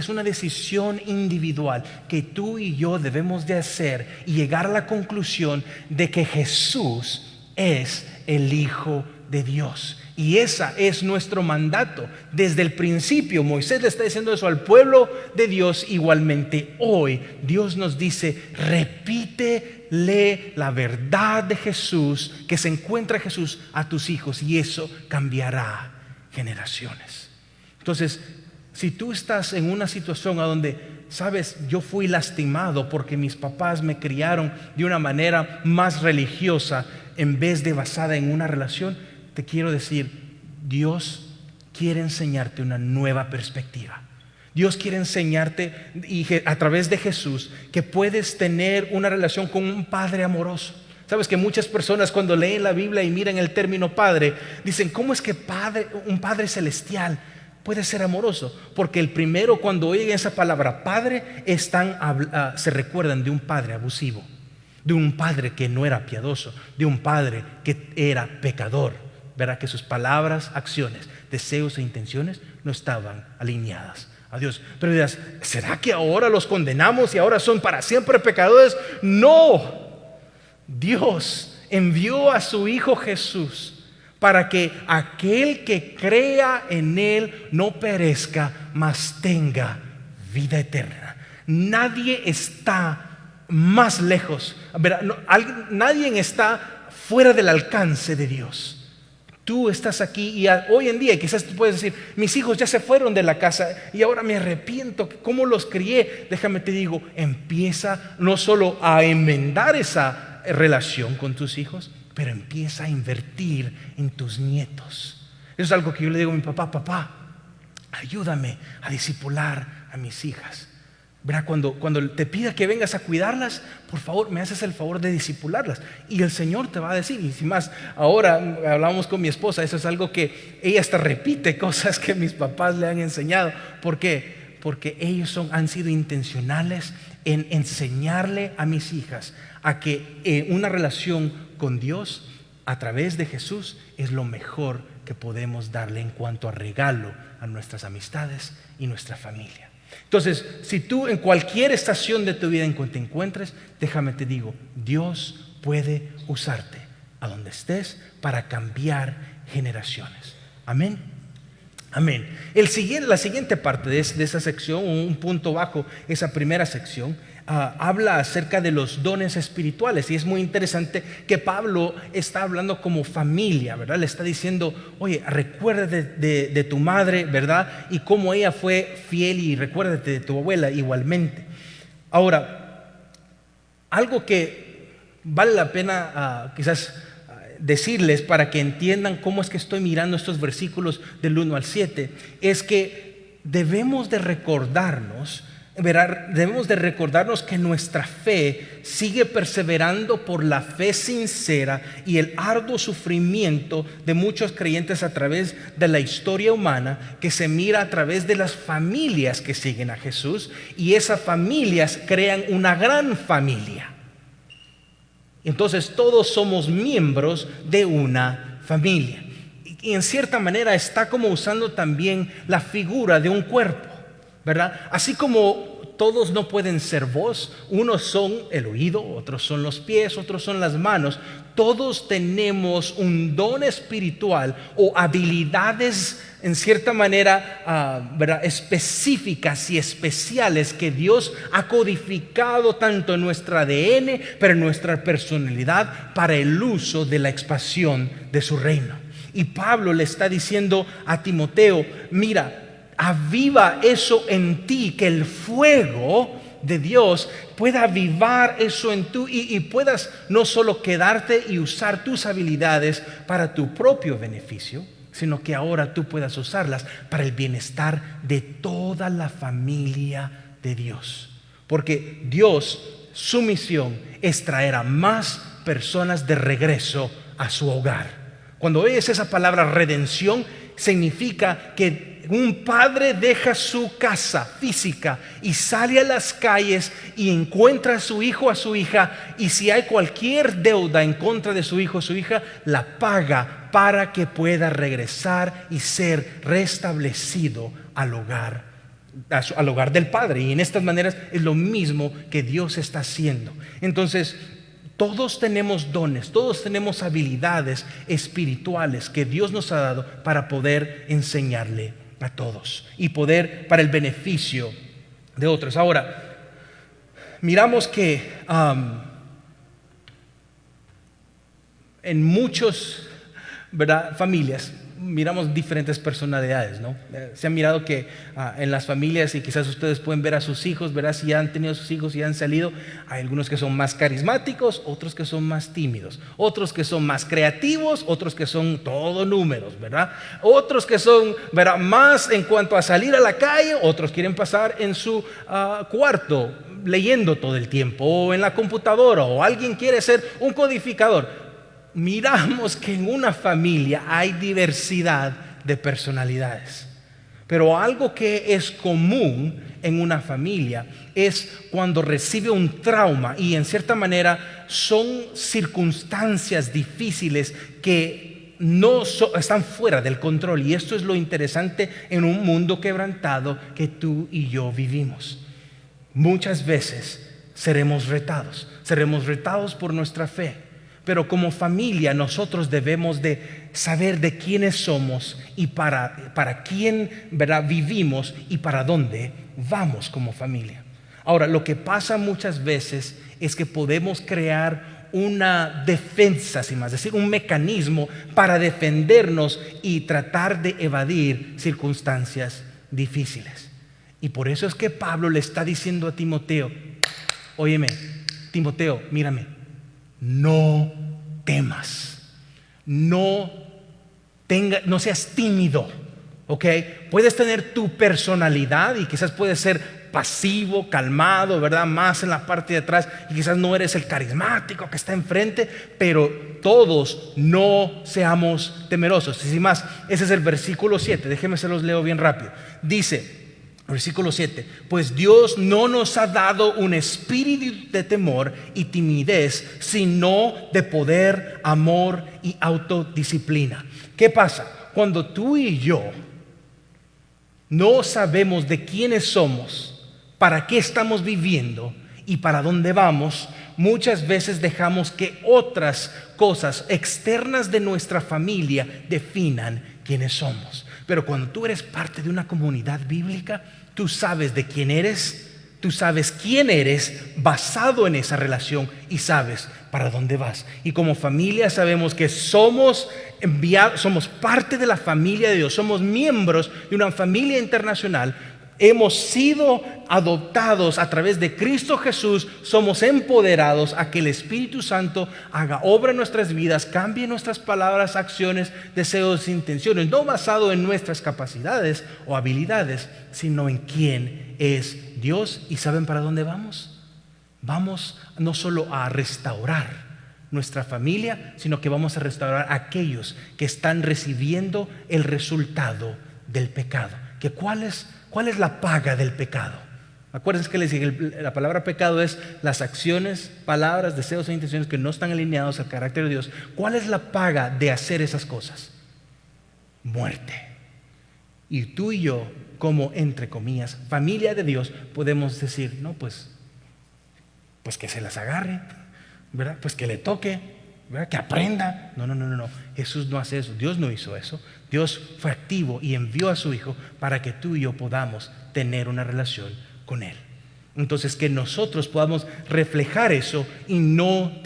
una decisión individual que tú y yo debemos de hacer y llegar a la conclusión de que Jesús es el Hijo de Dios. Y esa es nuestro mandato. Desde el principio Moisés le está diciendo eso al pueblo de Dios. Igualmente hoy Dios nos dice: repítele la verdad de Jesús, que se encuentra Jesús, a tus hijos, y eso cambiará generaciones. Entonces, si tú estás en una situación a donde, sabes, yo fui lastimado porque mis papás me criaron de una manera más religiosa en vez de basada en una relación, te quiero decir, Dios quiere enseñarte una nueva perspectiva. Dios quiere enseñarte a través de Jesús que puedes tener una relación con un Padre amoroso. Sabes que muchas personas cuando leen la Biblia y miran el término Padre, dicen: ¿cómo es que un Padre celestial puede ser amoroso? Porque el primero, cuando oyen esa palabra Padre, se recuerdan de un padre abusivo, de un padre que no era piadoso, de un padre que era pecador. Verá que sus palabras, acciones, deseos e intenciones no estaban alineadas a Dios. Pero dirás: ¿será que ahora los condenamos y ahora son para siempre pecadores? No. Dios envió a su Hijo Jesús para que aquel que crea en Él no perezca, mas tenga vida eterna. Nadie está más lejos. Verá, nadie está fuera del alcance de Dios. Tú estás aquí y hoy en día quizás tú puedes decir: mis hijos ya se fueron de la casa y ahora me arrepiento, ¿cómo los crié? Déjame te digo, empieza no solo a enmendar esa relación con tus hijos, pero empieza a invertir en tus nietos. Eso es algo que yo le digo a mi papá: papá, ayúdame a discipular a mis hijas. Verá, cuando te pida que vengas a cuidarlas, por favor, me haces el favor de discipularlas. Y el Señor te va a decir. Y sin más, ahora hablamos con mi esposa, eso es algo que ella hasta repite cosas que mis papás le han enseñado. ¿Por qué? Porque ellos han sido intencionales en enseñarle a mis hijas a que una relación con Dios a través de Jesús es lo mejor que podemos darle en cuanto a regalo a nuestras amistades y nuestra familia. Entonces, si tú en cualquier estación de tu vida en que te encuentres, déjame te digo, Dios puede usarte a donde estés para cambiar generaciones. Amén. Amén. La siguiente parte de esa sección, un punto bajo esa primera sección, habla acerca de los dones espirituales. Y es muy interesante que Pablo está hablando como familia, ¿verdad? Le está diciendo: oye, recuérdate de tu madre, ¿verdad? Y cómo ella fue fiel, y recuérdate de tu abuela igualmente. Ahora, algo que vale la pena quizás decirles para que entiendan cómo es que estoy mirando estos versículos del 1 al 7, es que debemos de recordarnos que nuestra fe sigue perseverando por la fe sincera y el arduo sufrimiento de muchos creyentes a través de la historia humana, que se mira a través de las familias que siguen a Jesús, y esas familias crean una gran familia. Entonces todos somos miembros de una familia, y en cierta manera está como usando también la figura de un cuerpo, ¿verdad? Así como todos no pueden ser voz, unos son el oído, otros son los pies, otros son las manos. Todos tenemos un don espiritual o habilidades en cierta manera ¿verdad? Específicas y especiales que Dios ha codificado tanto en nuestro ADN, pero en nuestra personalidad, para el uso de la expansión de su reino. Y Pablo le está diciendo a Timoteo: mira, aviva eso en ti, que el fuego de Dios pueda avivar eso en tú y puedas no solo quedarte y usar tus habilidades para tu propio beneficio, sino que ahora tú puedas usarlas para el bienestar de toda la familia de Dios. Porque Dios, su misión es traer a más personas de regreso a su hogar. Cuando oyes esa palabra redención, significa que un padre deja su casa física y sale a las calles y encuentra a su hijo o a su hija, y si hay cualquier deuda en contra de su hijo o su hija, la paga para que pueda regresar y ser restablecido al hogar del Padre. Y en estas maneras es lo mismo que Dios está haciendo. Entonces, todos tenemos dones, todos tenemos habilidades espirituales que Dios nos ha dado para poder enseñarle a todos y poder para el beneficio de otros. Ahora, miramos que en muchas familias miramos diferentes personalidades, ¿no? Se ha mirado que en las familias, y quizás ustedes pueden ver a sus hijos, ¿verdad? Si ya han tenido sus hijos y ya han salido, hay algunos que son más carismáticos, otros que son más tímidos, otros que son más creativos, otros que son todo números, ¿verdad? Otros que son, ¿verdad?, más en cuanto a salir a la calle, otros quieren pasar en su cuarto leyendo todo el tiempo, o en la computadora, o alguien quiere ser un codificador. Miramos que en una familia hay diversidad de personalidades, pero algo que es común en una familia es cuando recibe un trauma, y en cierta manera son circunstancias difíciles que están fuera del control. Y esto es lo interesante en un mundo quebrantado que tú y yo vivimos. Muchas veces seremos retados por nuestra fe. Pero como familia nosotros debemos de saber de quiénes somos y para quién, ¿verdad?, vivimos y para dónde vamos como familia. Ahora, lo que pasa muchas veces es que podemos crear una defensa, sin más decir, un mecanismo para defendernos y tratar de evadir circunstancias difíciles. Y por eso es que Pablo le está diciendo a Timoteo: óyeme, Timoteo, mírame, no temas, no seas tímido, ¿ok? Puedes tener tu personalidad y quizás puedes ser pasivo, calmado, ¿verdad?, más en la parte de atrás, y quizás no eres el carismático que está enfrente, pero todos no seamos temerosos. Y sin más, ese es el versículo 7, déjenme se los leo bien rápido. Dice, versículo 7: pues Dios no nos ha dado un espíritu de temor y timidez, sino de poder, amor y autodisciplina. ¿Qué pasa? Cuando tú y yo no sabemos de quiénes somos, para qué estamos viviendo y para dónde vamos, muchas veces dejamos que otras cosas externas de nuestra familia definan quiénes somos. Pero cuando tú eres parte de una comunidad bíblica, tú sabes de quién eres, tú sabes quién eres basado en esa relación y sabes para dónde vas. Y como familia sabemos que somos enviados, somos parte de la familia de Dios, somos miembros de una familia internacional. Hemos sido adoptados a través de Cristo Jesús, somos empoderados a que el Espíritu Santo haga obra en nuestras vidas, cambie nuestras palabras, acciones, deseos e intenciones, no basado en nuestras capacidades o habilidades, sino en quién es Dios. ¿Y saben para dónde vamos? Vamos no solo a restaurar nuestra familia, sino que vamos a restaurar a aquellos que están recibiendo el resultado del pecado. ¿Cuál es la paga del pecado? Acuérdense que les dije, la palabra pecado es las acciones, palabras, deseos e intenciones que no están alineados al carácter de Dios. ¿Cuál es la paga de hacer esas cosas? Muerte. Y tú y yo, como entre comillas, familia de Dios, podemos decir, no, pues que se las agarre, ¿verdad? Pues que le toque, ¿verdad?, que aprenda. No. Jesús no hace eso. Dios no hizo eso. Dios fue activo y envió a su Hijo para que tú y yo podamos tener una relación con Él. Entonces, que nosotros podamos reflejar eso y no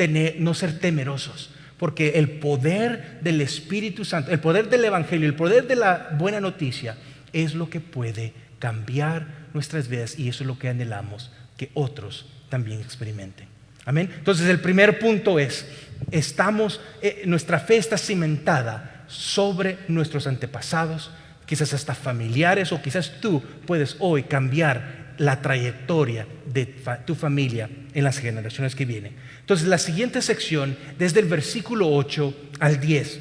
ser temerosos, porque el poder del Espíritu Santo, el poder del Evangelio, el poder de la buena noticia es lo que puede cambiar nuestras vidas, y eso es lo que anhelamos que otros también experimenten. Amén. Entonces, el primer punto es: nuestra fe está cimentada sobre nuestros antepasados, quizás hasta familiares, o quizás tú puedes hoy cambiar la trayectoria de tu familia en las generaciones que vienen. Entonces, la siguiente sección, desde el versículo 8 al 10,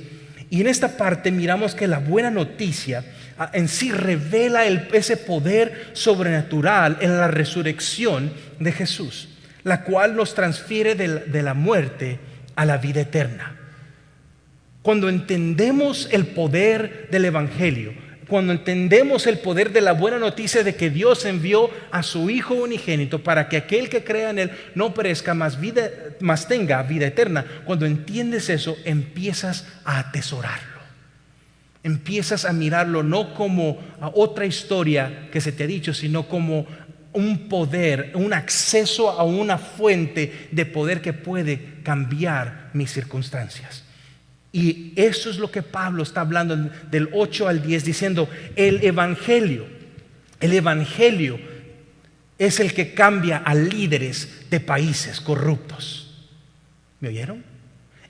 Y en esta parte miramos que la buena noticia en sí revela ese poder sobrenatural en la resurrección de Jesús, la cual nos transfiere de la muerte a la vida eterna. Cuando entendemos el poder del Evangelio, cuando entendemos el poder de la buena noticia de que Dios envió a su Hijo unigénito para que aquel que crea en Él no perezca, mas tenga vida eterna, cuando entiendes eso, empiezas a atesorarlo. Empiezas a mirarlo no como otra historia que se te ha dicho, sino como un poder, un acceso a una fuente de poder que puede cambiar mis circunstancias. Y eso es lo que Pablo está hablando del 8 al 10, diciendo: el Evangelio es el que cambia a líderes de países corruptos. ¿Me oyeron?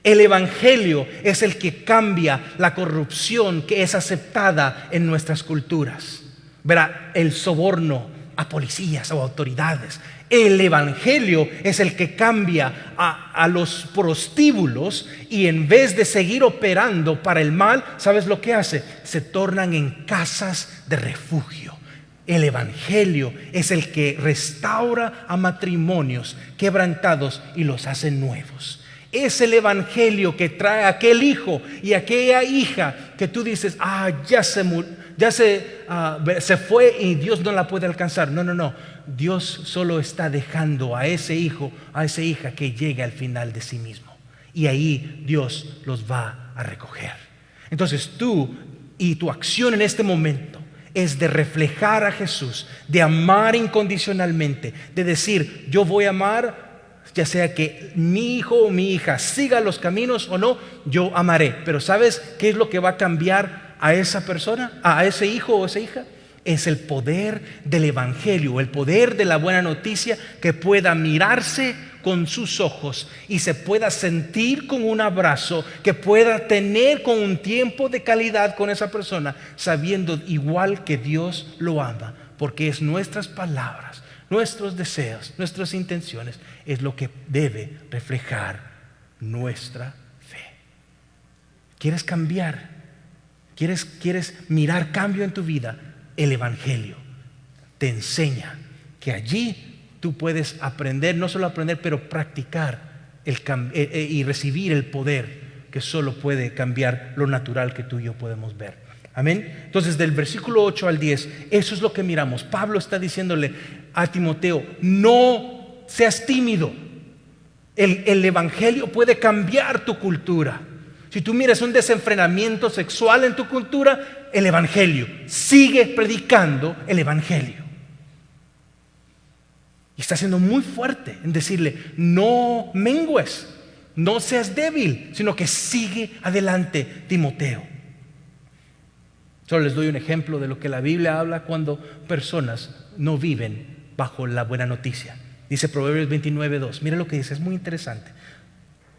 El Evangelio es el que cambia la corrupción que es aceptada en nuestras culturas. Verá, el soborno a policías o autoridades. El Evangelio es el que cambia a los prostíbulos, y en vez de seguir operando para el mal, ¿sabes lo que hace? Se tornan en casas de refugio. El Evangelio es el que restaura a matrimonios quebrantados y los hace nuevos. Es el Evangelio que trae a aquel hijo y aquella hija que tú dices: se fue y Dios no la puede alcanzar. No. Dios solo está dejando a ese hijo, a esa hija que llegue al final de sí mismo. Y ahí Dios los va a recoger. Entonces tú y tu acción en este momento es de reflejar a Jesús, de amar incondicionalmente, de decir: yo voy a amar, ya sea que mi hijo o mi hija siga los caminos o no, yo amaré. Pero ¿sabes qué es lo que va a cambiar a esa persona, a ese hijo o esa hija? Es el poder del Evangelio, el poder de la buena noticia, que pueda mirarse con sus ojos y se pueda sentir con un abrazo, que pueda tener con un tiempo de calidad con esa persona, sabiendo igual que Dios lo ama, porque es nuestras palabras, nuestros deseos, nuestras intenciones, es lo que debe reflejar nuestra fe. ¿Quieres cambiar? ¿Quieres mirar cambio en tu vida? El Evangelio te enseña que allí tú puedes aprender, no solo aprender, pero practicar y recibir el poder que solo puede cambiar lo natural que tú y yo podemos ver. Amén. Entonces, del versículo 8 al 10, eso es lo que miramos. Pablo está diciéndole a Timoteo: no seas tímido. El Evangelio puede cambiar tu cultura. Si tú miras un desenfrenamiento sexual en tu cultura, el Evangelio, sigue predicando el Evangelio. Y está siendo muy fuerte en decirle: no mengues, no seas débil, sino que sigue adelante, Timoteo. Solo les doy un ejemplo de lo que la Biblia habla cuando personas no viven bajo la buena noticia. Dice Proverbios 29:2. Mira lo que dice, es muy interesante.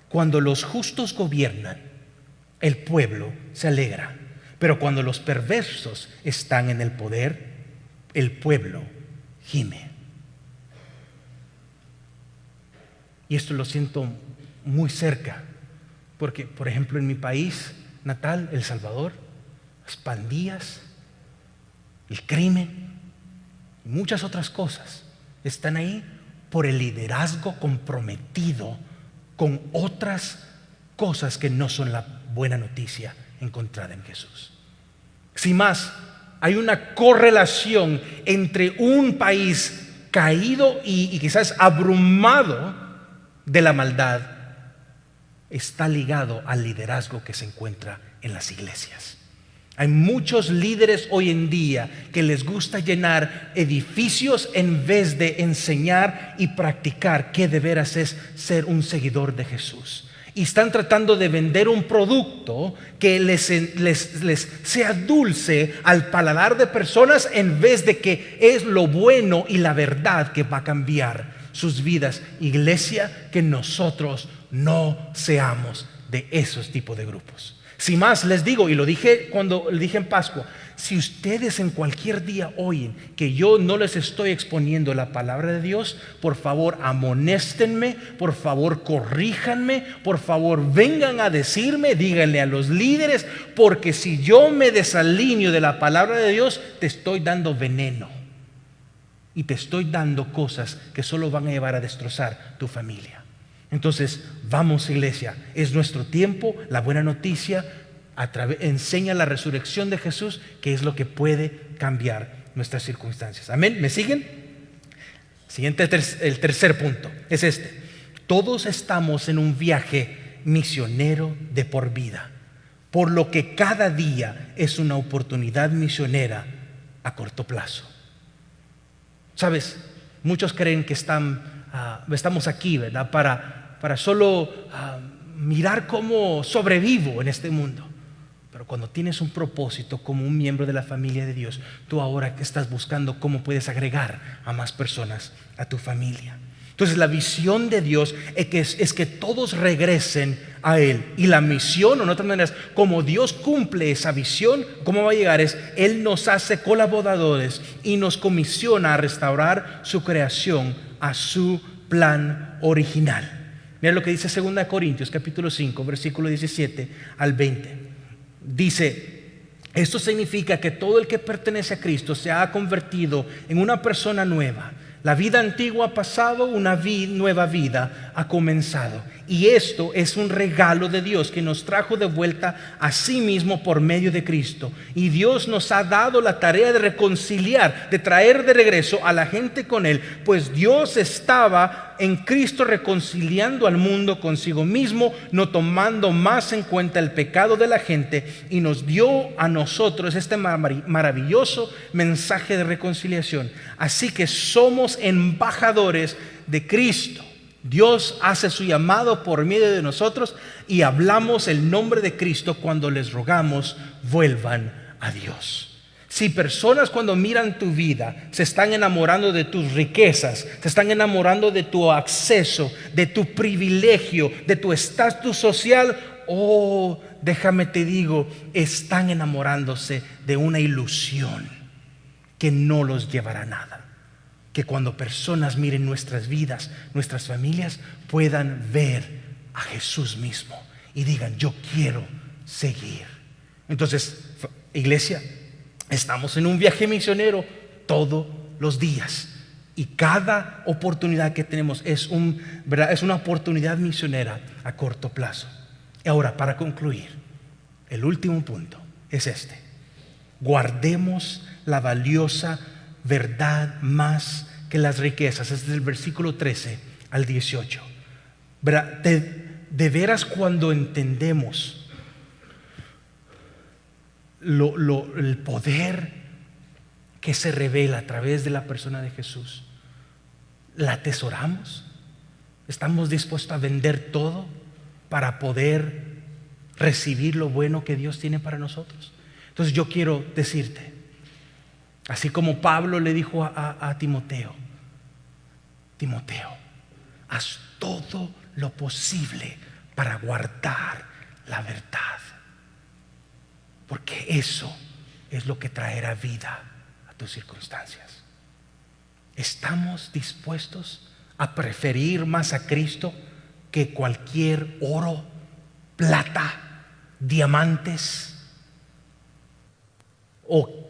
Cuando los justos gobiernan, el pueblo se alegra, pero cuando los perversos están en el poder, el pueblo gime. Y esto lo siento muy cerca, porque, por ejemplo, en mi país natal, El Salvador, las pandillas, el crimen y muchas otras cosas están ahí por el liderazgo comprometido con otras cosas que no son la buena noticia encontrada en Jesús. Sin más, hay una correlación entre un país caído y quizás abrumado de la maldad, está ligado al liderazgo que se encuentra en las iglesias. Hay muchos líderes hoy en día que les gusta llenar edificios en vez de enseñar y practicar qué de veras es ser un seguidor de Jesús. Y están tratando de vender un producto que les sea dulce al paladar de personas, en vez de que es lo bueno y la verdad que va a cambiar sus vidas. Iglesia, que nosotros no seamos de esos tipos de grupos, Si más les digo, y lo dije cuando le dije en Pascua, si ustedes en cualquier día oyen que yo no les estoy exponiendo la palabra de Dios, por favor amonéstenme, por favor corríjanme, por favor vengan a decirme, díganle a los líderes, porque si yo me desalineo de la palabra de Dios, te estoy dando veneno y te estoy dando cosas que solo van a llevar a destrozar tu familia. Entonces, vamos, iglesia, es nuestro tiempo. La buena noticia enseña la resurrección de Jesús, que es lo que puede cambiar nuestras circunstancias. Amén, ¿me siguen? Siguiente, el tercer punto es este: todos estamos en un viaje misionero de por vida, por lo que cada día es una oportunidad misionera a corto plazo. Sabes, muchos creen que estamos aquí, ¿verdad?, para solo mirar cómo sobrevivo en este mundo. Pero cuando tienes un propósito como un miembro de la familia de Dios, tú ahora estás buscando cómo puedes agregar a más personas a tu familia. Entonces la visión de Dios es que todos regresen a Él. Y la misión, o en otras maneras, como Dios cumple esa visión, ¿cómo va a llegar? Él nos hace colaboradores y nos comisiona a restaurar su creación a su plan original. Mira lo que dice 2 Corintios capítulo 5, versículo 17 al 20. Dice: esto significa que todo el que pertenece a Cristo se ha convertido en una persona nueva. La vida antigua ha pasado, una nueva vida ha comenzado. Y esto es un regalo de Dios que nos trajo de vuelta a sí mismo por medio de Cristo. Y Dios nos ha dado la tarea de reconciliar, de traer de regreso a la gente con Él, pues Dios estaba en Cristo reconciliando al mundo consigo mismo, no tomando más en cuenta el pecado de la gente, y nos dio a nosotros este maravilloso mensaje de reconciliación. Así que somos embajadores de Cristo. Dios hace su llamado por medio de nosotros y hablamos el nombre de Cristo cuando les rogamos vuelvan a Dios. Si personas cuando miran tu vida se están enamorando de tus riquezas, se están enamorando de tu acceso, de tu privilegio, de tu estatus social, déjame te digo, están enamorándose de una ilusión que no los llevará a nada. Que cuando personas miren nuestras vidas, nuestras familias, puedan ver a Jesús mismo y digan: yo quiero seguir. Entonces, iglesia, estamos en un viaje misionero todos los días, y cada oportunidad que tenemos es una oportunidad misionera a corto plazo. Y ahora, para concluir, el último punto es este: guardemos la valiosa verdad más que las riquezas. Es del versículo 13 al 18. De veras, cuando entendemos el poder que se revela a través de la persona de Jesús, la atesoramos. Estamos dispuestos a vender todo para poder recibir lo bueno que Dios tiene para nosotros. Entonces yo quiero decirte, así como Pablo le dijo a Timoteo: Timoteo, haz todo lo posible para guardar la verdad, porque eso es lo que traerá vida a tus circunstancias. ¿Estamos dispuestos a preferir más a Cristo que cualquier oro, plata, diamantes? ¿O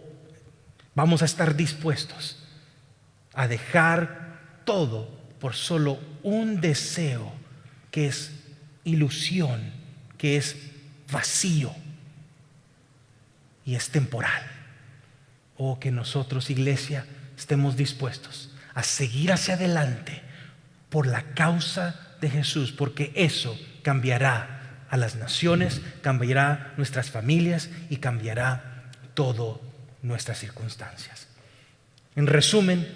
vamos a estar dispuestos a dejar todo por solo un deseo que es ilusión, que es vacío y es temporal? O que nosotros, iglesia, estemos dispuestos a seguir hacia adelante por la causa de Jesús, porque eso cambiará a las naciones, cambiará nuestras familias y cambiará todas nuestras circunstancias. En resumen,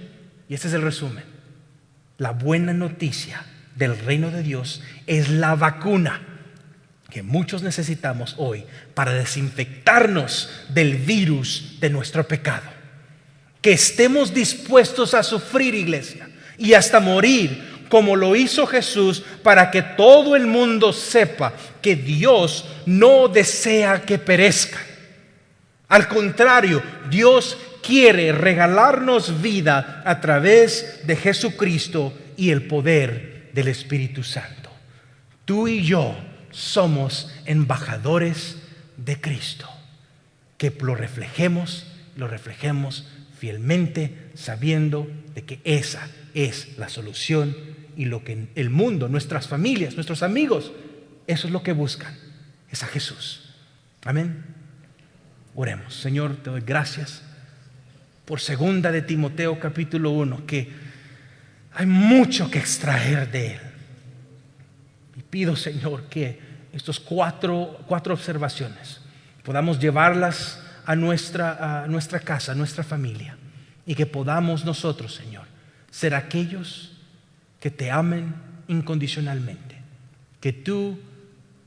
y este es el resumen, la buena noticia del reino de Dios es la vacuna que muchos necesitamos hoy para desinfectarnos del virus de nuestro pecado. Que estemos dispuestos a sufrir, iglesia, y hasta morir como lo hizo Jesús, para que todo el mundo sepa que Dios no desea que perezcan. Al contrario, Dios quiere regalarnos vida a través de Jesucristo y el poder del Espíritu Santo. Tú y yo somos embajadores de Cristo. Que lo reflejemos fielmente, sabiendo de que esa es la solución y lo que el mundo, nuestras familias, nuestros amigos, eso es lo que buscan, es a Jesús. Amén. Oremos. Señor, te doy gracias por 2 de Timoteo capítulo 1, que hay mucho que extraer de él. Y pido, Señor, que estas cuatro observaciones podamos llevarlas a nuestra casa, a nuestra familia, y que podamos nosotros, Señor, ser aquellos que te amen incondicionalmente, que tú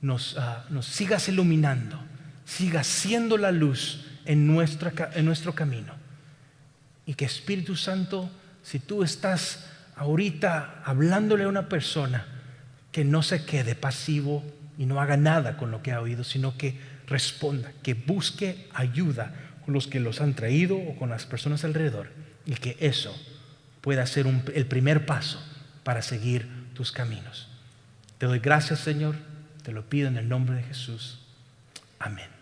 nos sigas iluminando, sigas siendo la luz en nuestro camino, y que Espíritu Santo, si tú estás ahorita hablándole a una persona, que no se quede pasivo y no haga nada con lo que ha oído, sino que responda, que busque ayuda con los que los han traído o con las personas alrededor, y que eso pueda ser el primer paso para seguir tus caminos. Te doy gracias, Señor, te lo pido en el nombre de Jesús. Amén.